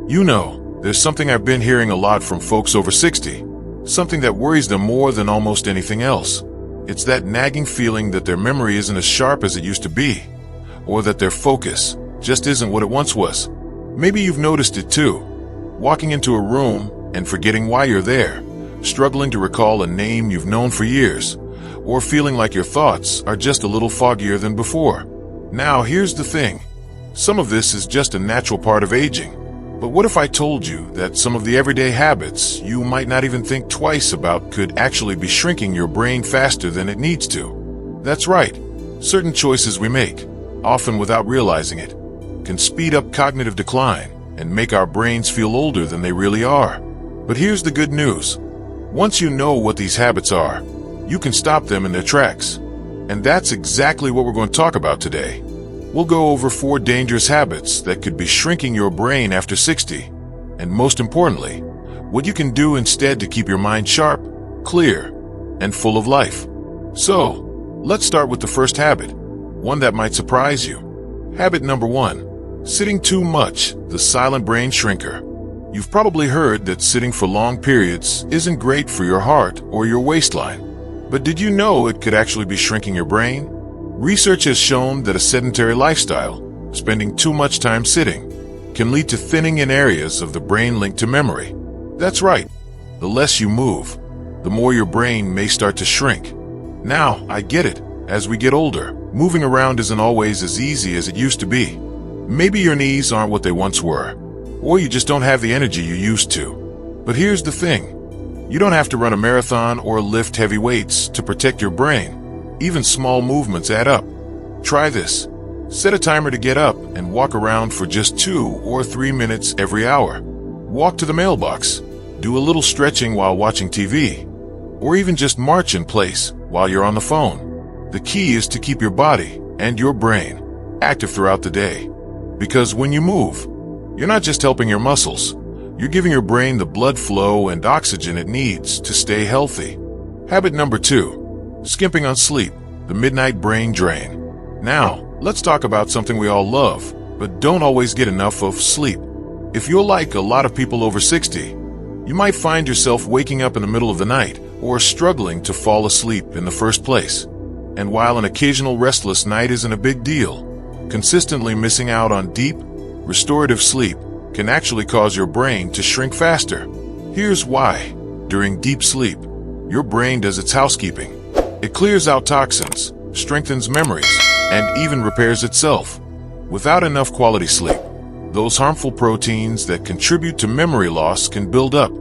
You know, there's something I've been hearing a lot from folks over 60, something that worries them more than almost anything else. It's that nagging feeling that their memory isn't as sharp as it used to be, or that their focus just isn't what it once was. Maybe you've noticed it too, walking into a room and forgetting why you're there, struggling to recall a name you've known for years, or feeling like your thoughts are just a little foggier than before. Now, here's the thing. Some of this is just a natural part of aging. But what if I told you that some of the everyday habits you might not even think twice about could actually be shrinking your brain faster than it needs to? That's right. Certain choices we make, often without realizing it, can speed up cognitive decline and make our brains feel older than they really are. But here's the good news. Once you know what these habits are, you can stop them in their tracks. And that's exactly what we're going to talk about today. We'll go over 4 dangerous habits that could be shrinking your brain after 60. And most importantly, what you can do instead to keep your mind sharp, clear, and full of life. So, let's start with the first habit, one that might surprise you. Habit number 1, sitting too much, the silent brain shrinker. You've probably heard that sitting for long periods isn't great for your heart or your waistline. But did you know it could actually be shrinking your brain? Research has shown that a sedentary lifestyle, spending too much time sitting, can lead to thinning in areas of the brain linked to memory. That's right. The less you move, the more your brain may start to shrink. Now, I get it. As we get older, moving around isn't always as easy as it used to be. Maybe your knees aren't what they once were, or you just don't have the energy you used to. But here's the thing. You don't have to run a marathon or lift heavy weights to protect your brain. Even small movements add up. Try this. Set a timer to get up and walk around for just 2 or 3 minutes every hour. Walk to the mailbox. Do a little stretching while watching TV. Or even just march in place while you're on the phone. The key is to keep your body and your brain active throughout the day. Because when you move, you're not just helping your muscles. You're giving your brain the blood flow and oxygen it needs to stay healthy. Habit number 2. Skimping on sleep, the midnight brain drain. Now, let's talk about something we all love, but don't always get enough of: sleep. If you're like a lot of people over 60, you might find yourself waking up in the middle of the night or struggling to fall asleep in the first place. And while an occasional restless night isn't a big deal, consistently missing out on deep, restorative sleep can actually cause your brain to shrink faster. Here's why. During deep sleep, your brain does its housekeeping. It clears out toxins, strengthens memories, and even repairs itself. Without enough quality sleep, those harmful proteins that contribute to memory loss can build up,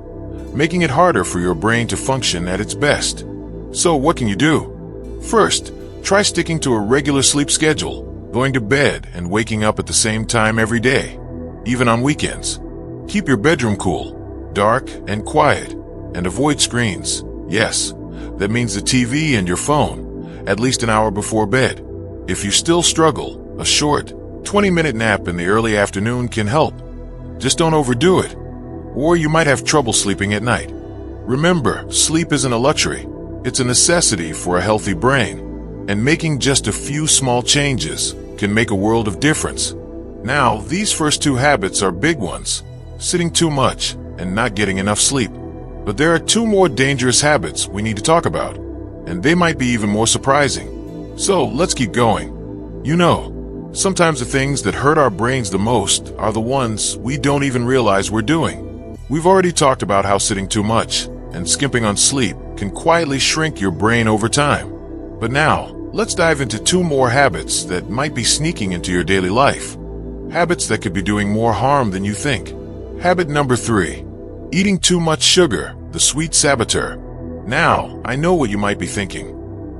making it harder for your brain to function at its best. So what can you do? First, try sticking to a regular sleep schedule, going to bed and waking up at the same time every day, even on weekends. Keep your bedroom cool, dark, and quiet, and avoid screens. Yes, that means the TV and your phone, at least an hour before bed. If you still struggle, a short, 20-minute nap in the early afternoon can help. Just don't overdo it, or you might have trouble sleeping at night. Remember, sleep isn't a luxury. It's a necessity for a healthy brain, and making just a few small changes can make a world of difference. Now, these first 2 habits are big ones: sitting too much and not getting enough sleep. But there are 2 more dangerous habits we need to talk about, and they might be even more surprising. So let's keep going. You know, sometimes the things that hurt our brains the most are the ones we don't even realize we're doing. We've already talked about how sitting too much and skimping on sleep can quietly shrink your brain over time. But now, let's dive into 2 more habits that might be sneaking into your daily life. Habits that could be doing more harm than you think. Habit number 3. Eating too much sugar, the sweet saboteur. Now, I know what you might be thinking.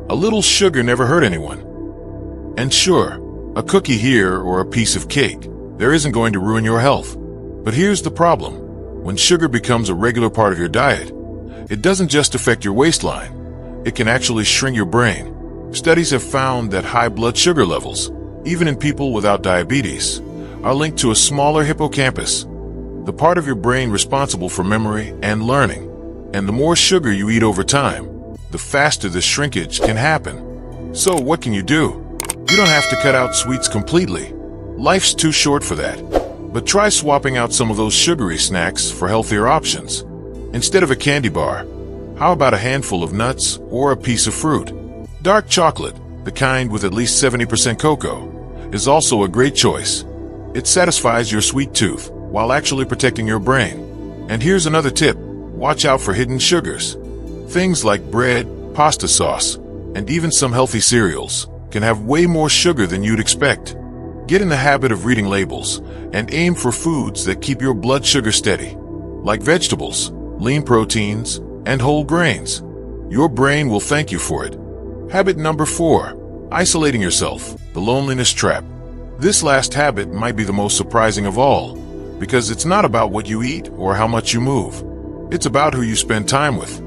A little sugar never hurt anyone. And sure, a cookie here or a piece of cake, there isn't going to ruin your health. But here's the problem. When sugar becomes a regular part of your diet, it doesn't just affect your waistline. It can actually shrink your brain. Studies have found that high blood sugar levels, even in people without diabetes, are linked to a smaller hippocampus, the part of your brain responsible for memory and learning. And the more sugar you eat over time, the faster the shrinkage can happen. So what can you do? You don't have to cut out sweets completely. Life's too short for that. But try swapping out some of those sugary snacks for healthier options. Instead of a candy bar, how about a handful of nuts or a piece of fruit? Dark chocolate, the kind with at least 70% cocoa, is also a great choice. It satisfies your sweet tooth while actually protecting your brain. And here's another tip: watch out for hidden sugars. Things like bread, pasta sauce, and even some healthy cereals can have way more sugar than you'd expect. Get in the habit of reading labels and aim for foods that keep your blood sugar steady, like vegetables, lean proteins, and whole grains. Your brain will thank you for it. Habit number 4, isolating yourself, the loneliness trap. This last habit might be the most surprising of all, because it's not about what you eat or how much you move. It's about who you spend time with.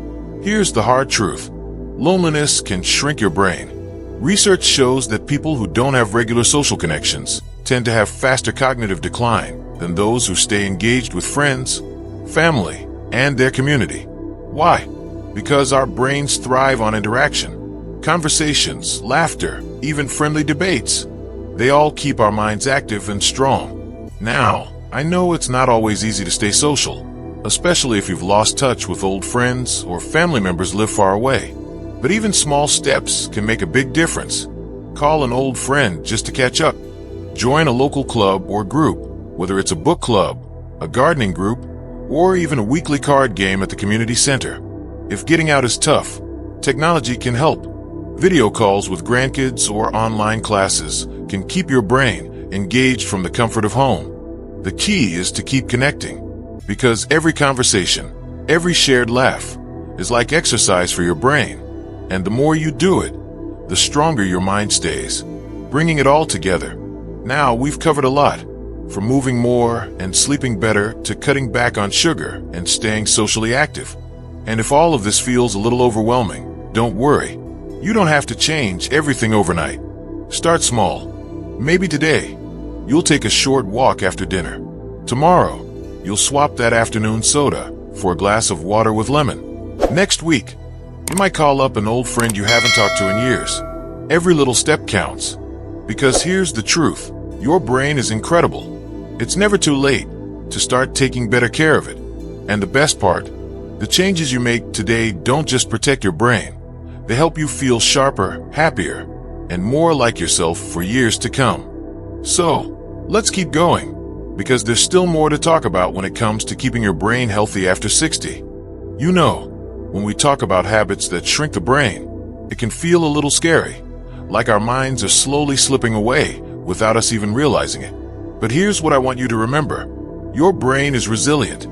Here's the hard truth: loneliness can shrink your brain. Research shows that people who don't have regular social connections tend to have faster cognitive decline than those who stay engaged with friends, family, and their community. Why? Because our brains thrive on interaction. Conversations, laughter, even friendly debates. They all keep our minds active and strong. Now, I know it's not always easy to stay social, especially if you've lost touch with old friends or family members live far away. But even small steps can make a big difference. Call an old friend just to catch up. Join a local club or group, whether it's a book club, a gardening group, or even a weekly card game at the community center. If getting out is tough, technology can help. Video calls with grandkids or online classes can keep your brain engaged from the comfort of home. The key is to keep connecting, because every conversation, every shared laugh, is like exercise for your brain. And the more you do it, the stronger your mind stays. Bringing it all together. Now we've covered a lot, from moving more and sleeping better to cutting back on sugar and staying socially active. And if all of this feels a little overwhelming, don't worry. You don't have to change everything overnight. Start small. Maybe today, you'll take a short walk after dinner. Tomorrow, you'll swap that afternoon soda for a glass of water with lemon. Next week, you might call up an old friend you haven't talked to in years. Every little step counts. Because here's the truth: your brain is incredible. It's never too late to start taking better care of it. And the best part, the changes you make today don't just protect your brain. They help you feel sharper, happier, and more like yourself for years to come. So, let's keep going, because there's still more to talk about when it comes to keeping your brain healthy after 60. You know, when we talk about habits that shrink the brain, it can feel a little scary, like our minds are slowly slipping away without us even realizing it. But here's what I want you to remember. Your brain is resilient.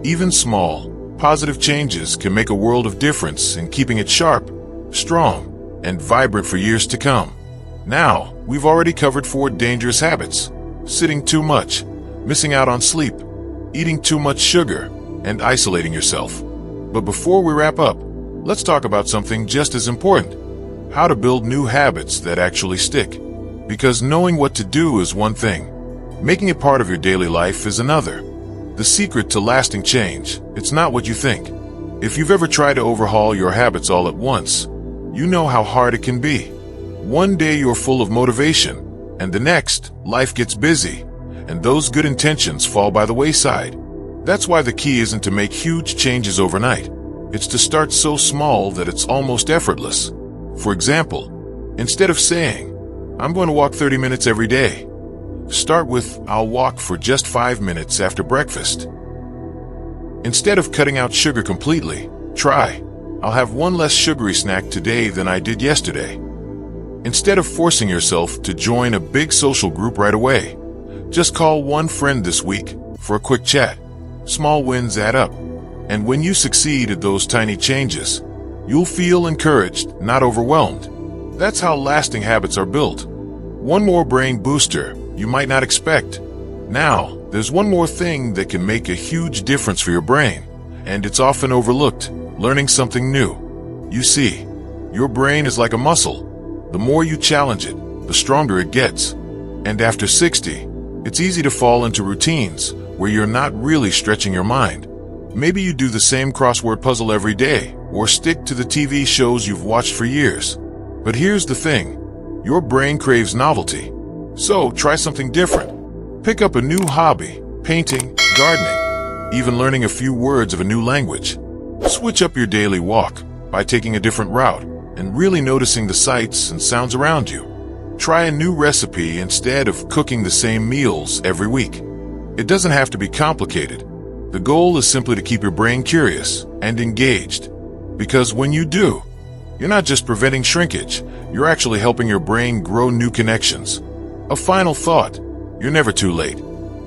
Even small, positive changes can make a world of difference in keeping it sharp, strong, and vibrant for years to come. Now, we've already covered 4 dangerous habits: sitting too much, missing out on sleep, eating too much sugar, and isolating yourself. But before we wrap up, let's talk about something just as important: how to build new habits that actually stick. Because knowing what to do is one thing, making it part of your daily life is another. The secret to lasting change, it's not what you think. If you've ever tried to overhaul your habits all at once, you know how hard it can be. One day you're full of motivation, and the next, life gets busy, and those good intentions fall by the wayside. That's why the key isn't to make huge changes overnight. It's to start so small that it's almost effortless. For example, instead of saying, "I'm going to walk 30 minutes every day," start with, "I'll walk for just 5 minutes after breakfast." Instead of cutting out sugar completely, try, "I'll have one less sugary snack today than I did yesterday." Instead of forcing yourself to join a big social group right away, just call one friend this week for a quick chat. Small wins add up. And when you succeed at those tiny changes, you'll feel encouraged, not overwhelmed. That's how lasting habits are built. One more brain booster you might not expect. Now, there's one more thing that can make a huge difference for your brain, and it's often overlooked: learning something new. You see, your brain is like a muscle. The more you challenge it, the stronger it gets. And after 60, it's easy to fall into routines where you're not really stretching your mind. Maybe you do the same crossword puzzle every day, or stick to the TV shows you've watched for years. But here's the thing: your brain craves novelty. So try something different. Pick up a new hobby, painting, gardening, even learning a few words of a new language. Switch up your daily walk by taking a different route and really noticing the sights and sounds around you. Try a new recipe instead of cooking the same meals every week. It doesn't have to be complicated. The goal is simply to keep your brain curious and engaged. Because when you do, you're not just preventing shrinkage, you're actually helping your brain grow new connections. A final thought, you're never too late.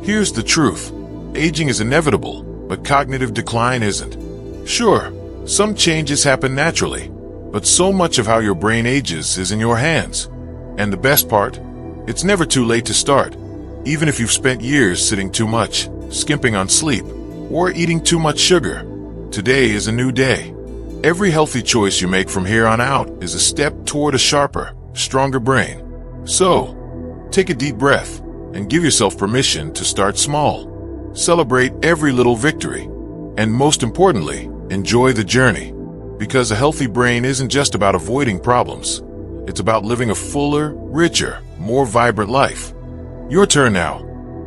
Here's the truth. Aging is inevitable, but cognitive decline isn't. Sure, some changes happen naturally, but so much of how your brain ages is in your hands. And the best part, it's never too late to start. Even if you've spent years sitting too much, skimping on sleep, or eating too much sugar, today is a new day. Every healthy choice you make from here on out is a step toward a sharper, stronger brain. So, take a deep breath and give yourself permission to start small. Celebrate every little victory. And most importantly, enjoy the journey. Because a healthy brain isn't just about avoiding problems. It's about living a fuller, richer, more vibrant life. Your turn now.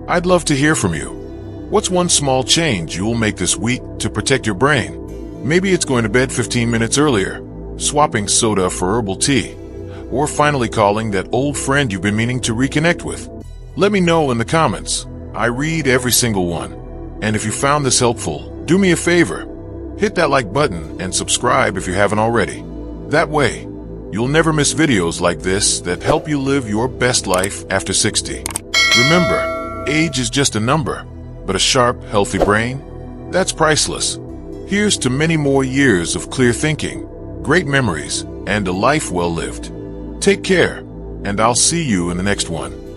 I'd love to hear from you. What's one small change you'll make this week to protect your brain? Maybe it's going to bed 15 minutes earlier, swapping soda for herbal tea, or finally calling that old friend you've been meaning to reconnect with. Let me know in the comments. I read every single one. And if you found this helpful, do me a favor. Hit that like button and subscribe if you haven't already. That way, you'll never miss videos like this that help you live your best life after 60. Remember, age is just a number, but a sharp, healthy brain, that's priceless. Here's to many more years of clear thinking, great memories, and a life well lived. Take care, and I'll see you in the next one.